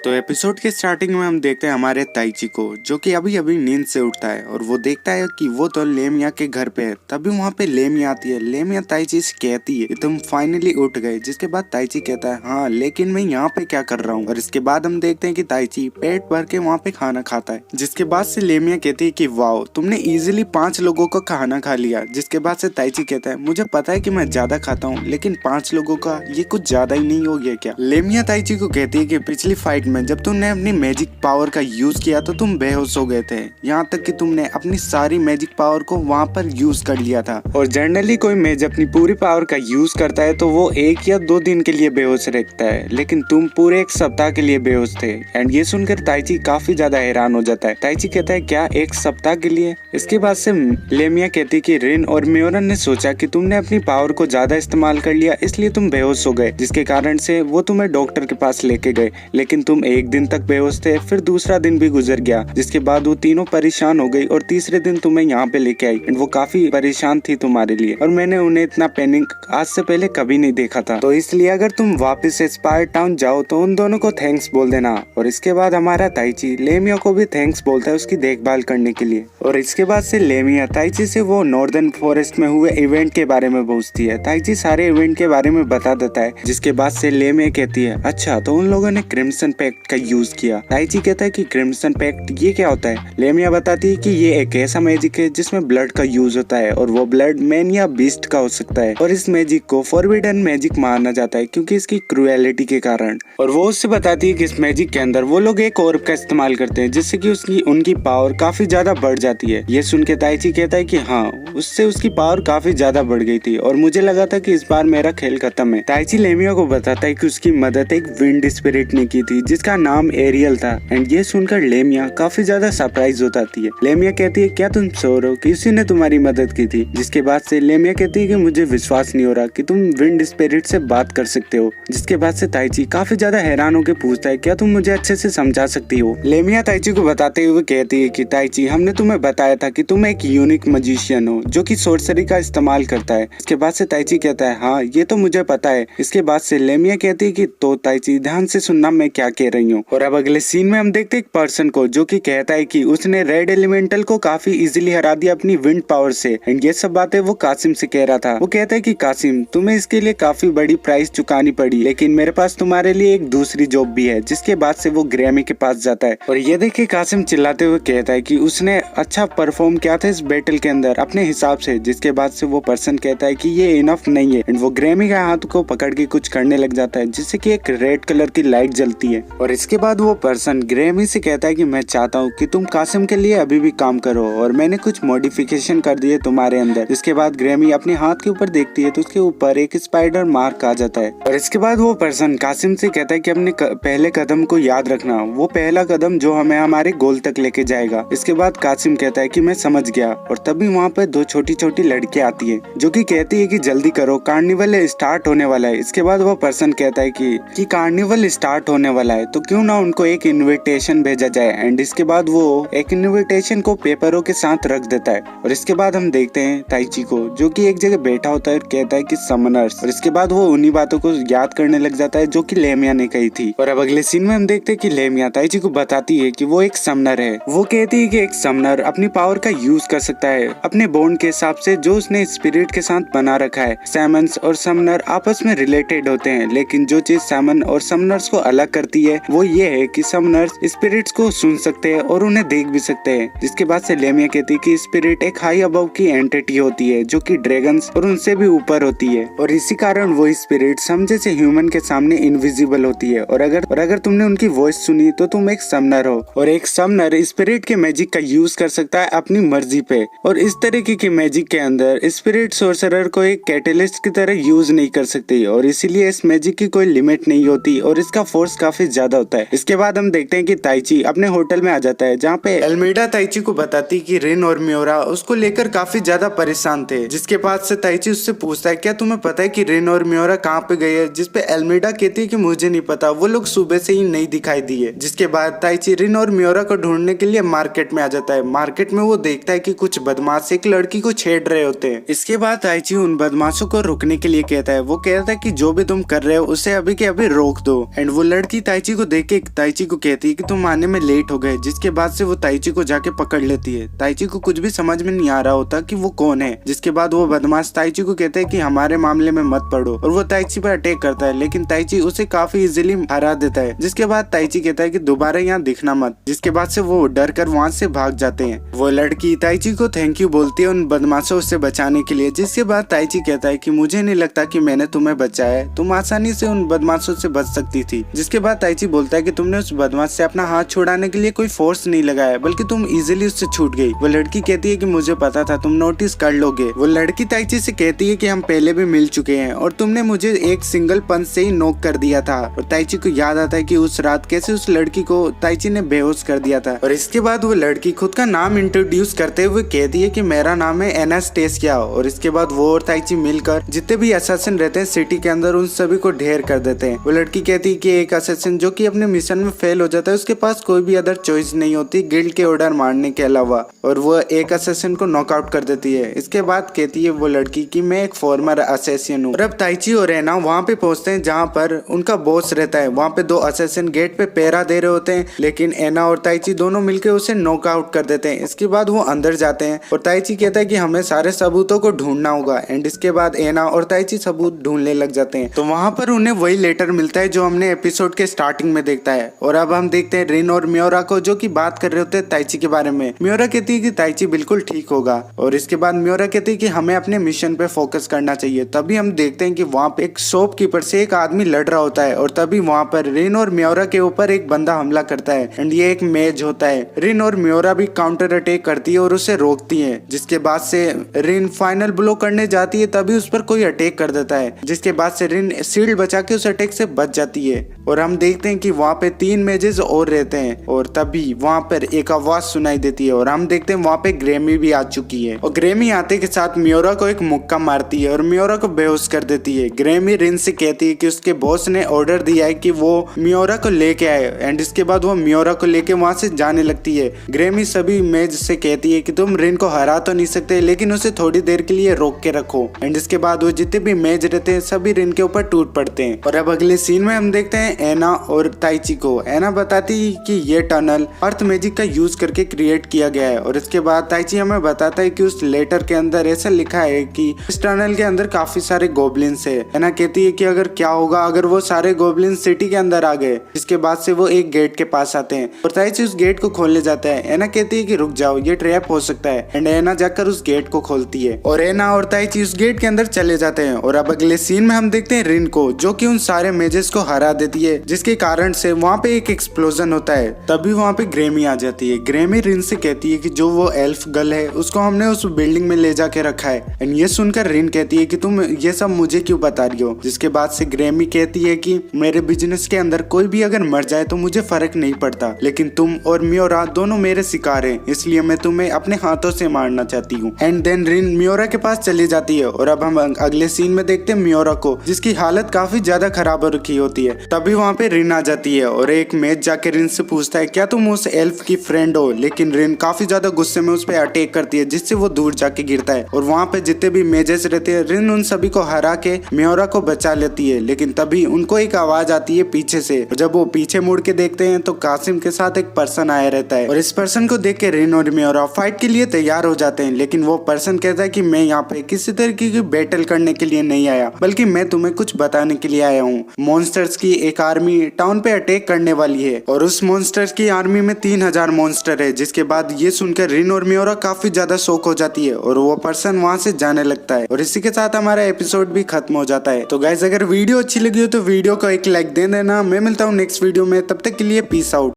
तो एपिसोड के स्टार्टिंग में हम देखते हैं हमारे ताइची को, जो कि अभी अभी नींद से उठता है और वो देखता है कि वो तो लेमिया के घर पे है। तभी वहाँ पे लेमिया आती है। लेमिया ताइची से कहती है कि तुम फाइनली उठ गए। जिसके बाद ताइची कहता है हाँ, लेकिन मैं यहाँ पे क्या कर रहा हूँ। और इसके बाद हम देखते हैं कि ताइची पेट भर के वहाँ पे खाना खाता है। जिसके बाद से लेमिया कहती है कि वाओ, तुमने इजिली 5 लोगों का खाना खा लिया। जिसके बाद से ताइची कहता है मुझे पता है कि मैं ज्यादा खाता हूँ, लेकिन 5 लोगों का ये कुछ ज्यादा ही नहीं हो गया क्या। लेमिया ताइची को कहती है कि पिछली फाइट में जब तुमने अपनी मैजिक पावर का यूज किया तो तुम बेहोश हो गए थे, यहाँ तक कि तुमने अपनी सारी मैजिक पावर को वहाँ पर यूज कर लिया था। और जनरली कोई मेज अपनी पूरी पावर का यूज करता है तो वो 1 या 2 दिन के लिए बेहोश रहता है, लेकिन तुम पूरे 1 सप्ताह के लिए बेहोश थे। एंड ये सुनकर ताइची काफी ज्यादा हैरान हो जाता है। ताइची कहता है क्या 1 सप्ताह के लिए। इसके बाद से लेमिया कहती कि रिन और म्योरन ने सोचा कि तुमने अपनी पावर को ज्यादा इस्तेमाल कर लिया, इसलिए तुम बेहोश हो गए, जिसके कारण से वो तुम्हें डॉक्टर के पास लेके गए। लेकिन तुम 1 दिन तक बेहोश थे, फिर दूसरा दिन भी गुजर गया, जिसके बाद वो तीनों परेशान हो गई और तीसरे दिन तुम्हें यहाँ पे लेके आई। एंड वो काफी परेशान थी तुम्हारे लिए, और मैंने उन्हें इतना पैनिक आज से पहले कभी नहीं देखा था। तो इसलिए अगर तुम वापस स्पायर टाउन जाओ तो उन दोनों को थैंक्स बोल देना। और इसके बाद हमारा ताइची लेमिया को भी थैंक्स बोलता है उसकी देखभाल करने के लिए। और इसके बाद से लेमिया ताइची से वो नॉर्दर्न फॉरेस्ट में हुए इवेंट के बारे में पूछती है। ताइची सारे इवेंट के बारे में बता देता है, जिसके बाद से लेमिया कहती है अच्छा, तो उन लोगों ने क्रिम्सन पैक्ट का यूज किया। ताइची कहता है कि क्रिम्सन पैक्ट ये क्या होता है। लेमिया बताती है कि ये एक ऐसा मैजिक है जिसमें ब्लड का यूज होता है, और वो ब्लड मैन या बीस्ट का हो सकता है। और इस मैजिक को फॉरबिडन मैजिक माना जाता है क्योंकि इसकी क्रुएलिटी के कारण। और वो उससे बताती है कि इस मैजिक के अंदर वो लोग एक ऑर्ब का इस्तेमाल करते हैं, जिससे कि उनकी पावर काफी ज्यादा बढ़ जाती है। ये सुन के ताइची कहता है कि हाँ, उससे उसकी पावर काफी ज्यादा बढ़ गई थी और मुझे लगा था कि इस बार मेरा खेल खत्म है। ताइची लेमिया को बताता है कि उसकी मदद एक विंड स्पिरिट ने की थी जिसका नाम एरियल था। एंड ये सुनकर लेमिया काफी ज्यादा सरप्राइज हो जाती है। लेमिया कहती है क्या तुम सो रहे हो, किसी ने तुम्हारी मदद की थी। जिसके बाद से लेमिया कहती है कि मुझे विश्वास नहीं हो रहा कि तुम विंड स्पिरिट से बात कर सकते हो। जिसके बाद से ताइची काफी ज्यादा हैरान होकर पूछता है क्या तुम मुझे अच्छे से समझा सकती हो। लेमिया ताइची को बताते हुए कहती है कि ताइची, हमने तुम्हें बताया था कि तुम एक यूनिक मजिशियन हो जो कि सोर्सरी का इस्तेमाल करता है। इसके बाद से ताइची कहता है हाँ, ये तो मुझे पता है। इसके बाद से लेमिया कहती है कि तो ताइची ध्यान से सुनना मैं क्या कह रही हूँ। और अब अगले सीन में हम देखते एक पर्सन को जो कि कहता है कि उसने रेड एलिमेंटल को काफी इजीली हरा दिया अपनी विंड पावर से। एंड ये सब बातें वो कासिम से कह रहा था। वो कहता है कि कासिम, तुम्हें इसके लिए काफी बड़ी प्राइस चुकानी पड़ी, लेकिन मेरे पास तुम्हारे लिए एक दूसरी जॉब भी है। जिसके बाद से वो ग्रैमी के पास जाता है और ये देख के कासिम चिल्लाते हुए कहता है कि उसने अच्छा परफॉर्म किया था इस बैटल के अंदर अपने हिसाब से। जिसके बाद से वो पर्सन कहता है कि ये इनफ नहीं है। एंड वो ग्रैमी का हाथ को पकड़ के कुछ करने लग जाता है, जिससे कि एक रेड कलर की लाइट जलती है। और इसके बाद वो पर्सन ग्रैमी से कहता है कि मैं चाहता हूँ कि तुम कासिम के लिए अभी भी काम करो, और मैंने कुछ मॉडिफिकेशन कर दिए तुम्हारे अंदर। इसके बाद ग्रैमी अपने हाथ के ऊपर देखती है तो उसके ऊपर एक स्पाइडर मार्क आ जाता है। और इसके बाद वो पर्सन कासिम से कहता है कि अपने पहले कदम को याद रखना, वो पहला कदम जो हमें हमारे गोल तक लेके जाएगा। इसके बाद कासिम कहता है कि मैं समझ गया। और तभी वहाँ पे 2 छोटी छोटी लड़कियां आती है जो कि कहती है कि जल्दी करो, कार्निवल स्टार्ट होने वाला है। इसके बाद वो पर्सन कहता है कि कार्निवल स्टार्ट होने वाला है तो क्यों ना उनको एक इनविटेशन भेजा जाए। एंड इसके बाद वो एक इनविटेशन को पेपरों के साथ रख देता है। और इसके बाद हम देखते हैं ताइची को जो कि एक जगह बैठा होता है और कहता है कि समनर्स। और इसके बाद वो उन्हीं बातों को याद करने लग जाता है जो कि लेमिया ने कही थी। और अब अगले सीन में हम देखते हैं कि लेमिया ताइची को बताती है कि वो एक समनर है। वो कहती है कि एक समनर अपनी पावर का यूज कर सकता है अपने बॉन्ड के हिसाब से जो उसने स्पिरिट के साथ बना रखा है। सैमन्स और समनर आपस में रिलेटेड होते हैं, लेकिन जो चीज सैमन और समनर्स को अलग करती है वो ये है कि समनर्स स्पिरिट्स को सुन सकते हैं और उन्हें देख भी सकते हैं। जिसके बाद से लेमिया कहती है कि स्पिरिट एक हाई अबव की एंटिटी होती है जो कि ड्रैगन्स और उनसे भी ऊपर होती है, और इसी कारण वो स्पिरिट समझे से ह्यूमन के सामने इनविजिबल होती है। और अगर तुमने उनकी वॉइस सुनी तो तुम एक समनर हो, और एक समनर स्पिरिट के मैजिक का यूज कर सकता है अपनी मर्जी पे। और इस तरीके की मैजिक के अंदर स्पिरिट सोर्सरर को एक कैटलिस्ट की तरह यूज नहीं कर सकती, और इसीलिए इस मैजिक की कोई लिमिट नहीं होती और इसका फोर्स काफी ज्यादा होता है। इसके बाद हम देखते हैं कि ताइची अपने होटल में आ जाता है जहाँ पे एल्मेडा ताइची को बताती कि रिन और म्योरा उसको लेकर काफी ज्यादा परेशान थे। जिसके बाद से ताइची उससे पूछता है क्या तुम्हें पता है कि रिन और म्योरा कहाँ पे गए हैं। जिसपे एल्मेडा कहती है कि मुझे नहीं पता, वो लोग सुबह से ही नहीं दिखाई दिए। जिसके बाद ताइची रिन और म्योरा को ढूंढने के लिए मार्केट में आ जाता है। मार्केट में वो देखता है कि कुछ बदमाश एक लड़की को छेड़ रहे होते हैं। इसके बाद ताइची उन बदमाशों को रोकने के लिए कहता है। वो कहता है कि जो भी तुम कर रहे हो उसे अभी के अभी रोक दो। एंड वो लड़की ताइची ताइची को देख के ताइची को कहती है कि तुम आने में लेट हो गए, जिसके बाद से वो ताइची को जाके पकड़ लेती है। ताइची को कुछ भी समझ में नहीं आ रहा होता कि वो कौन है, जिसके बाद वो बदमाश ताइची को कहते हैं कि हमारे मामले में मत पड़ो, और वो ताइची पर अटैक करता है, लेकिन ताइची उसे काफी इजीली हरा देता है। जिसके बाद ताइची कहता है कि दोबारा यहाँ दिखना मत, जिसके बाद से वो डर कर वहाँ से भाग जाते हैं। वो लड़की ताइची को थैंक यू बोलती है उन बदमाशों से बचाने के लिए, जिसके बाद ताइची कहता है कि मुझे नहीं लगता कि मैंने तुम्हें बचाया है, तुम आसानी से उन बदमाशों से बच सकती थी। जिसके बाद ताइची बोलता है कि तुमने उस बदमाश से अपना हाथ छुड़ाने के लिए कोई फोर्स नहीं लगाया, बल्कि तुम इजीली उससे छूट गई। वो लड़की कहती है कि मुझे पता था तुम नोटिस कर लोगे। वो लड़की ताइची से कहती है कि हम पहले भी मिल चुके हैं और तुमने मुझे एक सिंगल पंच से ही नॉक कर दिया था। और ताइची को याद आता है कि उस रात कैसे उस लड़की को ताइची ने बेहोश कर दिया था। और इसके बाद वो लड़की खुद का नाम इंट्रोड्यूस करते हुए कहती है कि मेरा नाम है एनास्टेसिया। और इसके बाद वो और ताइची मिलकर जितने भी असैसिन रहते हैं सिटी के अंदर उन सभी को ढेर कर देते हैं। वो लड़की कहती है कि एक असैसिन जो कि अपने मिशन में फेल हो जाता है उसके पास कोई भी अदर चॉइस नहीं होती गिल्ड के ऑर्डर मारने के अलावा, और वो एक असैसिन को नॉकआउट कर देती है। इसके बाद कहती है वो लड़की कि मैं एक फॉर्मर असैसिन हूँ। और अब ताइची और एना वहाँ पे पहुंचते हैं जहाँ पर उनका बॉस रहता है। वहाँ पे दो असैसिन गेट पे पहरा दे रहे होते हैं, लेकिन एना और ताइची दोनों मिलकर उसे नॉकआउट कर देते हैं। इसके बाद वो अंदर जाते हैं और ताइची कहता है कि हमें सारे सबूतों को ढूंढना होगा। एंड इसके बाद एना और ताइची सबूत ढूंढने लग जाते हैं। तो वहाँ पर उन्हें वही लेटर मिलता है जो हमने एपिसोड के स्टार्टिंग में देखता है। और अब हम देखते हैं रिन और मियोरा को जो कि बात कर रहे होते हैं ताइची के बारे में। मियोरा कहती है कि ताइची बिल्कुल ठीक होगा, और इसके बाद मियोरा कहती है कि हमें अपने मिशन पे फोकस करना चाहिए। तभी हम देखते हैं कि वहाँ पे एक शॉपकीपर से एक आदमी लड़ रहा होता है, और तभी वहाँ पर रिन और मियोरा के ऊपर एक बंदा हमला करता है। एंड ये एक मेज होता है। रिन और मियोरा भी काउंटर अटैक करती है और उसे रोकती है। जिसके बाद से रिन फाइनल ब्लो करने जाती है, तभी उस पर कोई अटैक कर देता है। जिसके बाद से रिन शील्ड बचा के उस अटैक से बच जाती है। और हम देखते हैं कि वहाँ पे 3 मेजेस और रहते हैं, और तभी वहाँ पर एक आवाज सुनाई देती है, और हम देखते हैं वहाँ पे ग्रेमी भी आ चुकी है। और ग्रेमी आते के साथ मियोरा को एक मुक्का मारती है और मियोरा को बेहोश कर देती है। ग्रेमी रिन से कहती है कि उसके बॉस ने ऑर्डर दिया है कि वो मियोरा को लेके आए। एंड इसके बाद वो मियोरा को लेके वहाँ से जाने लगती है। ग्रेमी सभी मेज से कहती है कि तुम रिन को हरा तो नहीं सकते, लेकिन उसे थोड़ी देर के लिए रोक के रखो। एंड इसके बाद वो जितने भी मेज रहते हैं सभी रिन के ऊपर टूट पड़ते हैं। और अब अगले सीन में हम देखते हैं एना और ताइची को। एना बताती है कि ये टनल अर्थ मैजिक का यूज करके क्रिएट किया गया है। और इसके बाद ताइची हमें बताता है कि उस लेटर के अंदर ऐसा लिखा है कि इस टनल के अंदर काफी सारे गोब्लिन्स है। एना कहती है कि अगर क्या होगा अगर वो सारे गोब्लिन्स सिटी के अंदर आ गए। इसके बाद से वो एक गेट के पास आते हैं और ताइची उस गेट को खोलने जाता है। एना कहती है कि रुक जाओ, ये ट्रैप हो सकता है। एंड एना जाकर उस गेट को खोलती है और एना और ताइची उस गेट के अंदर चले जाते हैं। और अब अगले सीन में हम देखते हैं रिन को, जो कि उन सारे मेजेस को हरा देती है, जिसके कारण से वहाँ पे एक एक्सप्लोजन होता है। तभी वहाँ पे ग्रेमी आ जाती है। ग्रेमी रिन से कहती है कि जो वो एल्फ गर्ल है उसको हमने उस बिल्डिंग में ले जाके रखा है। एंड ये सुनकर रिन कहती है कि तुम ये सब मुझे क्यों बता रही हो। जिसके बाद से ग्रेमी कहती है कि मेरे बिजनेस के अंदर कोई भी अगर मर जाए तो मुझे फर्क नहीं पड़ता, लेकिन तुम और मियोरा दोनों मेरे शिकार हैं, इसलिए मैं तुम्हें अपने हाथों से मारना चाहती हूँ। एंड देन रिन मियोरा के पास चली जाती है। और अब हम अगले सीन में देखते हैं मियोरा को, जिसकी हालत काफी ज्यादा खराब हो रखी होती है। तभी वहाँ पे रिन आ जाती है और एक मेज जाके रिन से पूछता है क्या तुम उस एल्फ की फ्रेंड हो। लेकिन रिन काफी ज्यादा गुस्से में उस पर अटैक करती है, जिससे वो दूर जाके गिरता है। और वहाँ पे जितने भी मेजेस रहते हैं रिन उन सभी को हरा के मियोरा को बचा लेती है। लेकिन तभी उनको एक आवाज आती है पीछे से। जब वो पीछे मुड़ के देखते हैं तो कासिम के साथ एक पर्सन आया रहता है, और इस पर्सन को देख के रिन और मियोरा फाइट के लिए तैयार हो जाते हैं। लेकिन वो पर्सन कहता है कि मैं यहाँ पे किसी तरीके की बैटल करने के लिए नहीं आया, बल्कि मैं तुम्हें कुछ बताने के लिए आया हूँ। मॉन्स्टर्स की एक आर्मी टाउन पे अटैक करने वाली है, और उस मॉन्स्टर्स की आर्मी में 3000 मॉन्स्टर है। जिसके बाद ये सुनकर रिन और मियोरा काफी ज्यादा शॉक हो जाती है, और वो पर्सन वहाँ से जाने लगता है। और इसी के साथ हमारा एपिसोड भी खत्म हो जाता है। तो गाइस अगर वीडियो अच्छी लगी हो तो वीडियो को एक लाइक दे देना। मैं मिलता हूँ नेक्स्ट वीडियो में, तब तक के लिए पीस आउट।